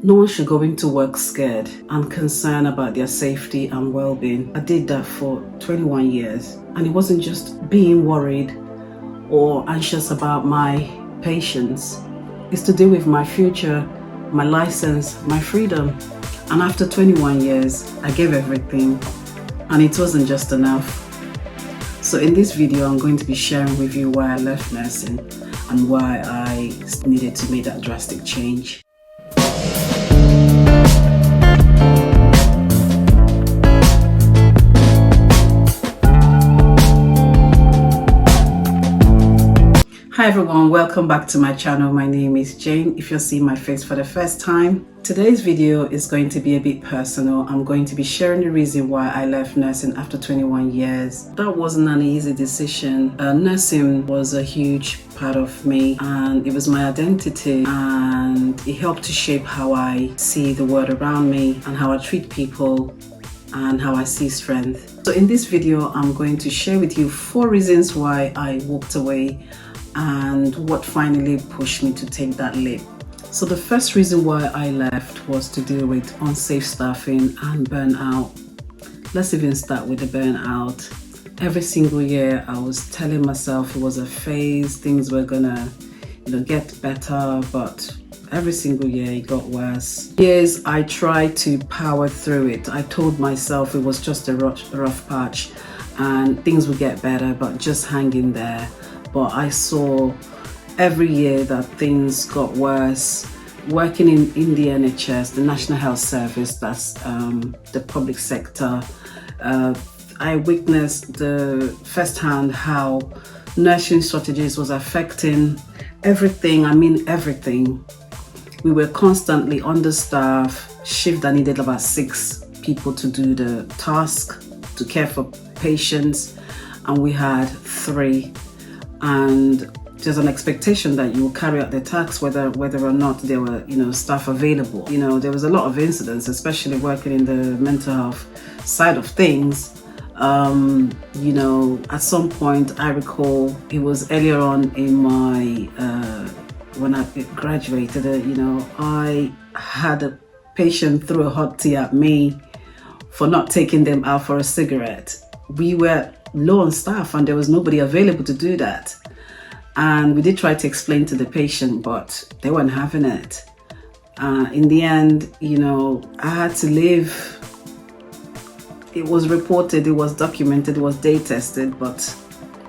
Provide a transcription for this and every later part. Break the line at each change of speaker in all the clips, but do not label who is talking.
No one should go into work scared and concerned about their safety and well-being. I did that for 21 years, and it wasn't just being worried or anxious about my patients. It's to do with my future, my license, my freedom. And after 21 years, I gave everything, and it wasn't just enough. So in this video, I'm going to be sharing with you why I left nursing and why I needed to make that drastic change. Hi everyone, welcome back to my channel. My name is Jane. If you're seeing my face for the first time, today's video is going to be a bit personal. I'm going to be sharing the reason why I left nursing after 21 years. That wasn't an easy decision. Nursing was a huge part of me, and it was my identity, and it helped to shape how I see the world around me and how I treat people and how I see strength. So in this video, I'm going to share with you 4 reasons why I walked away and what finally pushed me to take that leap. So the first reason why I left was to deal with unsafe staffing and burnout. Let's even start with the burnout. Every single year I was telling myself it was a phase, things were gonna get better, but every single year it got worse. Years I tried to power through it. I told myself it was just a rough patch and things would get better, but just hang in there. But I saw every year that things got worse. Working in the NHS, the National Health Service, that's the public sector, I witnessed firsthand how nursing shortages was affecting everything. I mean everything. We were constantly understaffed, shift that needed about 6 people to do the task, to care for patients, and we had 3. And there's an expectation that you will carry out the tasks whether or not there were staff available. There was a lot of incidents, especially working in the mental health side of things. At some point I recall it was earlier on in my when I graduated, I had a patient throw a hot tea at me for not taking them out for a cigarette. We were low on staff and there was nobody available to do that, and we did try to explain to the patient, but they weren't having it. In the end, I had to leave. It was reported, it was documented, it was day tested, but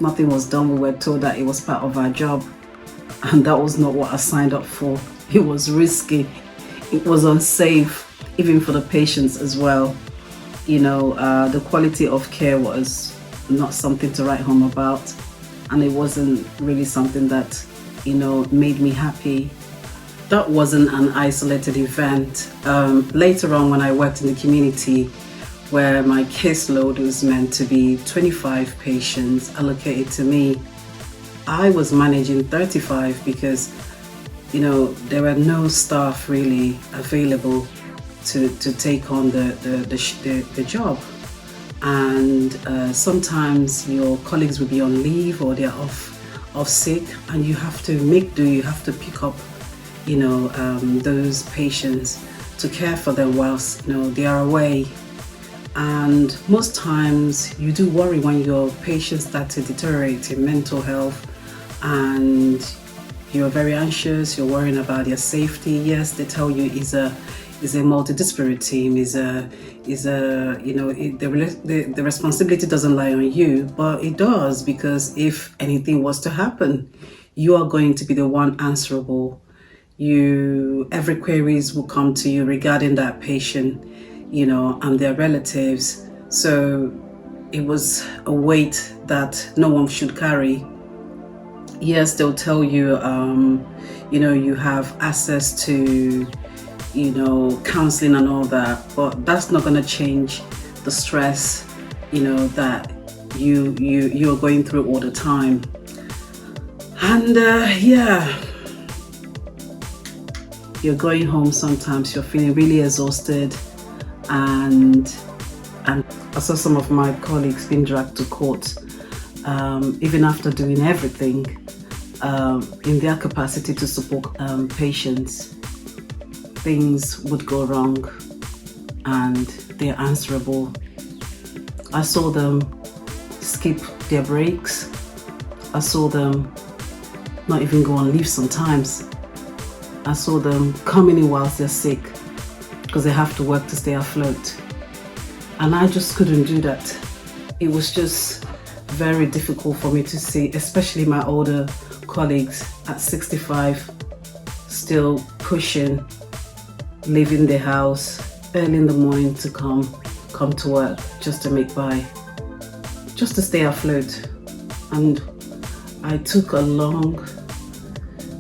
nothing was done. We were told that it was part of our job, and that was not what I signed up for. It was risky, it was unsafe, even for the patients as well. The quality of care was not something to write home about, and it wasn't really something that made me happy. That wasn't an isolated event. Later on, when I worked in the community where my caseload was meant to be 25 patients allocated to me, I was managing 35 because there were no staff really available to take on the job. And sometimes your colleagues will be on leave or they're off sick, and you have to make do. You have to pick up those patients to care for them whilst they are away. And most times you do worry when your patients start to deteriorate in mental health, and you're very anxious, you're worrying about their safety. Yes, they tell you is a multidisciplinary team, the responsibility doesn't lie on you, but it does, because if anything was to happen, you are going to be the one answerable. Every queries will come to you regarding that patient, and their relatives. So it was a weight that no one should carry. Yes, they'll tell you, you have access to counseling and all that, but that's not going to change the stress that you're going through all the time. And you're going home, sometimes you're feeling really exhausted, and I saw some of my colleagues being dragged to court even after doing everything in their capacity to support patients. things would go wrong and they're answerable. I saw them skip their breaks. I saw them not even go on leave sometimes. I saw them coming in whilst they're sick because they have to work to stay afloat. And I just couldn't do that. It was just very difficult for me to see, especially my older colleagues at 65 still pushing, leaving the house early in the morning to come to work just to make by, just to stay afloat. And I took a long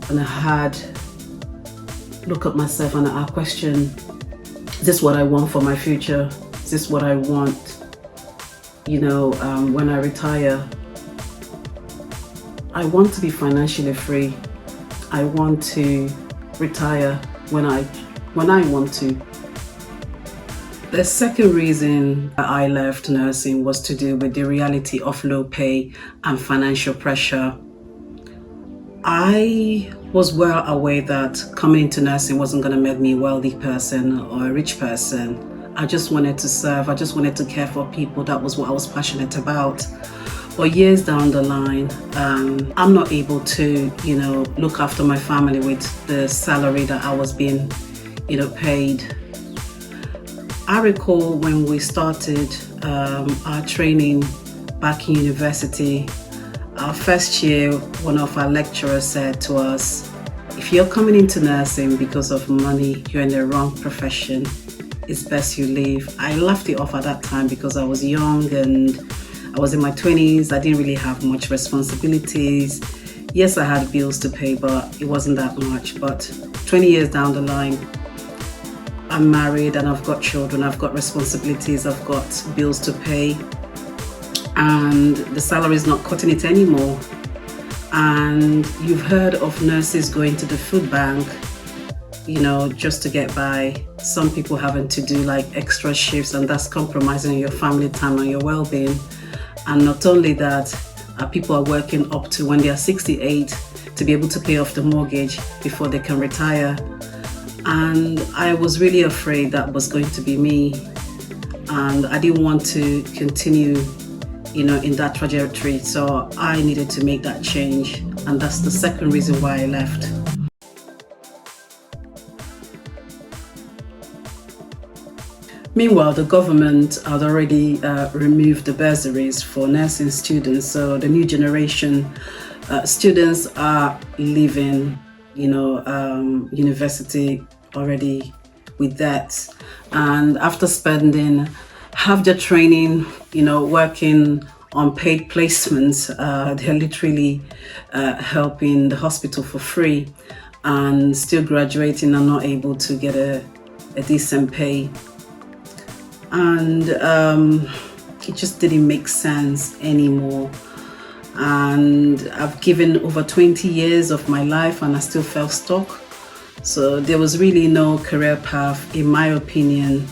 and a hard look at myself and I questioned, is this what I want for my future? Is this what I want, when I retire? I want to be financially free. I want to retire when I want to. The second reason I left nursing was to do with the reality of low pay and financial pressure. I was well aware that coming into nursing wasn't going to make me a wealthy person or a rich person. I just wanted to serve. I just wanted to care for people. That was what I was passionate about. But years down the line, I'm not able to, look after my family with the salary that I was being, paid. I recall when we started our training back in university, our first year, one of our lecturers said to us, if you're coming into nursing because of money, you're in the wrong profession. It's best you leave. I laughed it off at that time because I was young and I was in my 20s. I didn't really have much responsibilities. Yes, I had bills to pay, but it wasn't that much. But 20 years down the line, I'm married and I've got children, I've got responsibilities, I've got bills to pay, and the salary is not cutting it anymore. And you've heard of nurses going to the food bank, just to get by. Some people having to do like extra shifts, and that's compromising your family time and your well-being. And not only that, people are working up to when they are 68 to be able to pay off the mortgage before they can retire. And I was really afraid that was going to be me. And I didn't want to continue, in that trajectory. So I needed to make that change. And that's the second reason why I left. Meanwhile, the government had already removed the bursaries for nursing students. So the new generation students are leaving, university already with that. And after spending half their training, working on paid placements, they're literally helping the hospital for free and still graduating and not able to get a decent pay. And it just didn't make sense anymore. And I've given over 20 years of my life and I still felt stuck. So there was really no career path, in my opinion,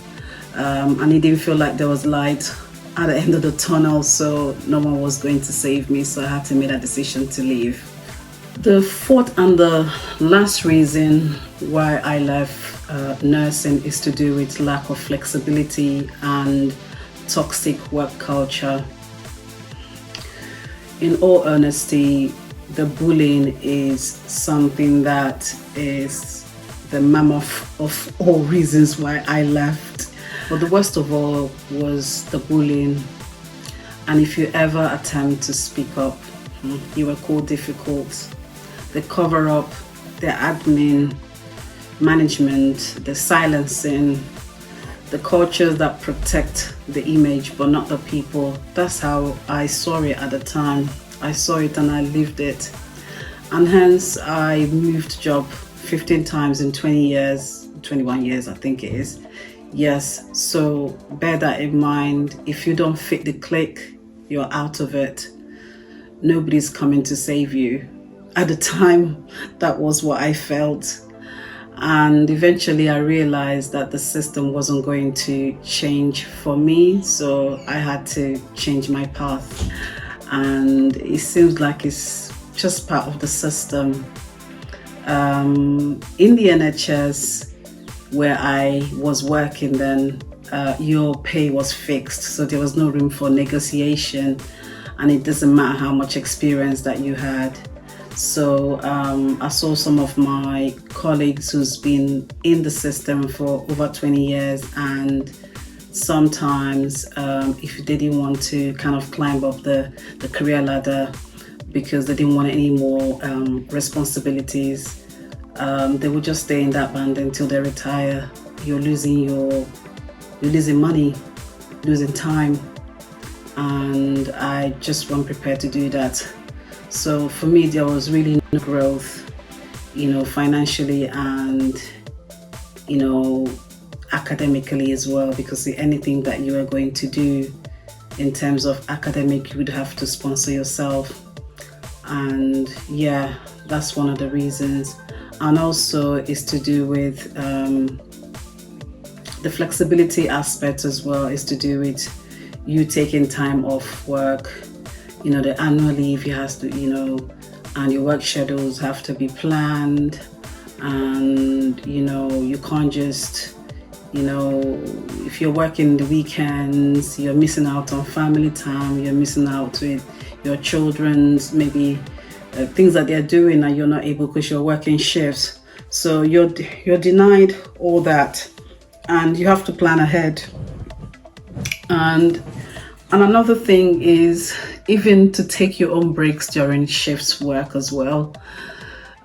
and it didn't feel like there was light at the end of the tunnel, so no one was going to save me, so I had to make a decision to leave. The fourth and the last reason why I left nursing is to do with lack of flexibility and toxic work culture. In all honesty, the bullying is something that is the mammoth of all reasons why I left. But the worst of all was the bullying. And if you ever attempt to speak up, you were called difficult. The cover up, the admin, management, the silencing, the cultures that protect the image but not the people. That's how I saw it at the time. I saw it and I lived it. And hence I moved job 15 times in 20 years, 21 years I think it is. Yes, so bear that in mind. If you don't fit the clique, you're out of it. Nobody's coming to save you. At the time, that was what I felt. And eventually I realized that the system wasn't going to change for me, so I had to change my path. And it seems like it's just part of the system. In the NHS, where I was working, then your pay was fixed, so there was no room for negotiation, and it doesn't matter how much experience that you had. So I saw some of my colleagues who's been in the system for over 20 years, and sometimes if they didn't want to kind of climb up the career ladder because they didn't want any more responsibilities, they would just stay in that band until they retire. You're losing money, losing time, and I just wasn't prepared to do that. So for me, there was really no growth, financially and, academically as well, because anything that you are going to do in terms of academic, you would have to sponsor yourself. And yeah, that's one of the reasons. And also it's to do with the flexibility aspect as well. Is to do with you taking time off work, the annual leave you have to, and your work schedules have to be planned, and you can't just, if you're working the weekends, you're missing out on family time, you're missing out with your children's maybe things that they're doing, and you're not able because you're working shifts. So you're denied all that, and you have to plan ahead. And another thing is even to take your own breaks during shifts work as well.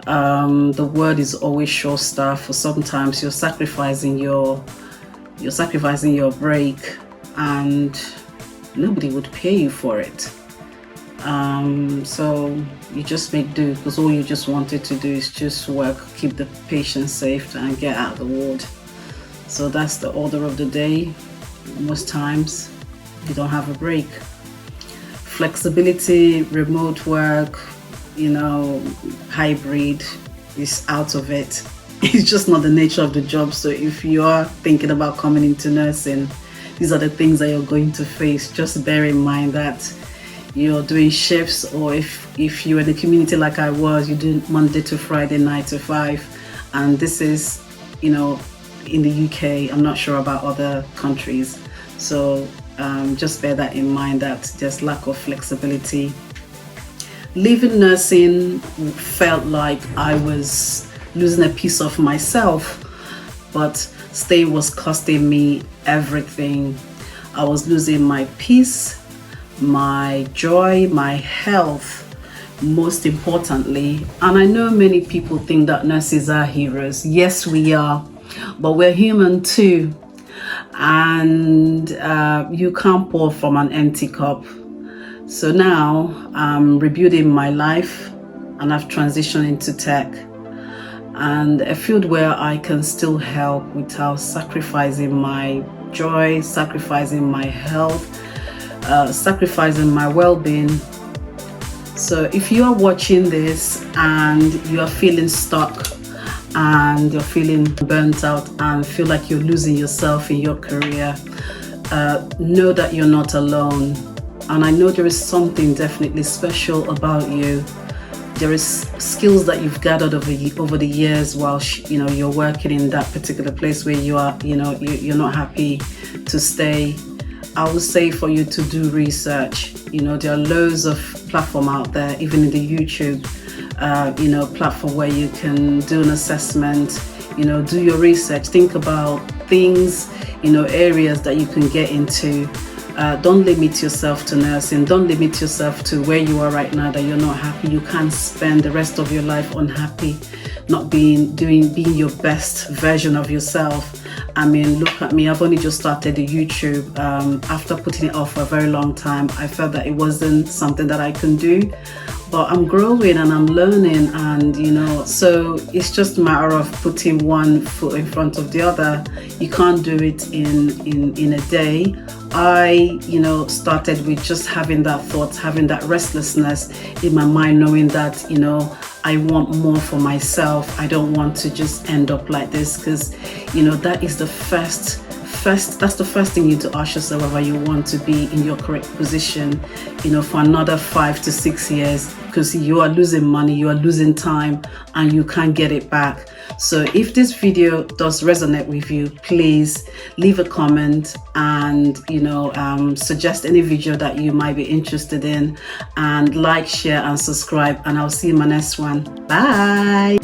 The word is always short staff, or sometimes you're sacrificing your break, and nobody would pay you for it. So you just make do, because all you just wanted to do is just work, keep the patient safe, and get out the ward. So that's the order of the day. Most times you don't have a break. Flexibility, remote work, hybrid is out of it. It's just not the nature of the job. So if you are thinking about coming into nursing, these are the things that you're going to face. Just bear in mind that you're doing shifts, or if you're in the community like I was, you do Monday to Friday, 9 to 5, and this is, in the UK. I'm not sure about other countries. So just bear that in mind, that there's lack of flexibility. Leaving nursing felt like I was losing a piece of myself, but staying was costing me everything. I was losing my peace, my joy, my health, most importantly. And I know many people think that nurses are heroes. Yes, we are, but we're human too. And you can't pour from an empty cup. So now I'm rebuilding my life, and I've transitioned into tech, and a field where I can still help without sacrificing my joy, sacrificing my health, sacrificing my well-being. So if you are watching this and you are feeling stuck, and you're feeling burnt out, and feel like you're losing yourself in your career, know that you're not alone. And I know there is something definitely special about you. There is skills that you've gathered over the years while you're working in that particular place where you are, you're not happy to stay. I would say for you to do research. There are loads of platform out there, even in the YouTube platform, where you can do an assessment, do your research, think about things, areas that you can get into. Don't limit yourself to nursing. Don't limit yourself to where you are right now, that you're not happy. You can't spend the rest of your life unhappy, not being your best version of yourself. I mean, look at me. I've only just started the YouTube. After putting it off for a very long time, I felt that it wasn't something that I can do. But I'm growing and I'm learning, and so it's just a matter of putting one foot in front of the other. You can't do it in a day. I started with just having that thought, having that restlessness in my mind, knowing that I want more for myself. I don't want to just end up like this, because that is the first that's the first thing you need to ask yourself, whether you want to be in your correct position for another 5 to 6 years, because you are losing money, you are losing time, and you can't get it back. So if this video does resonate with you, please leave a comment and suggest any video that you might be interested in, and like, share and subscribe, and I'll see you in my next one. Bye.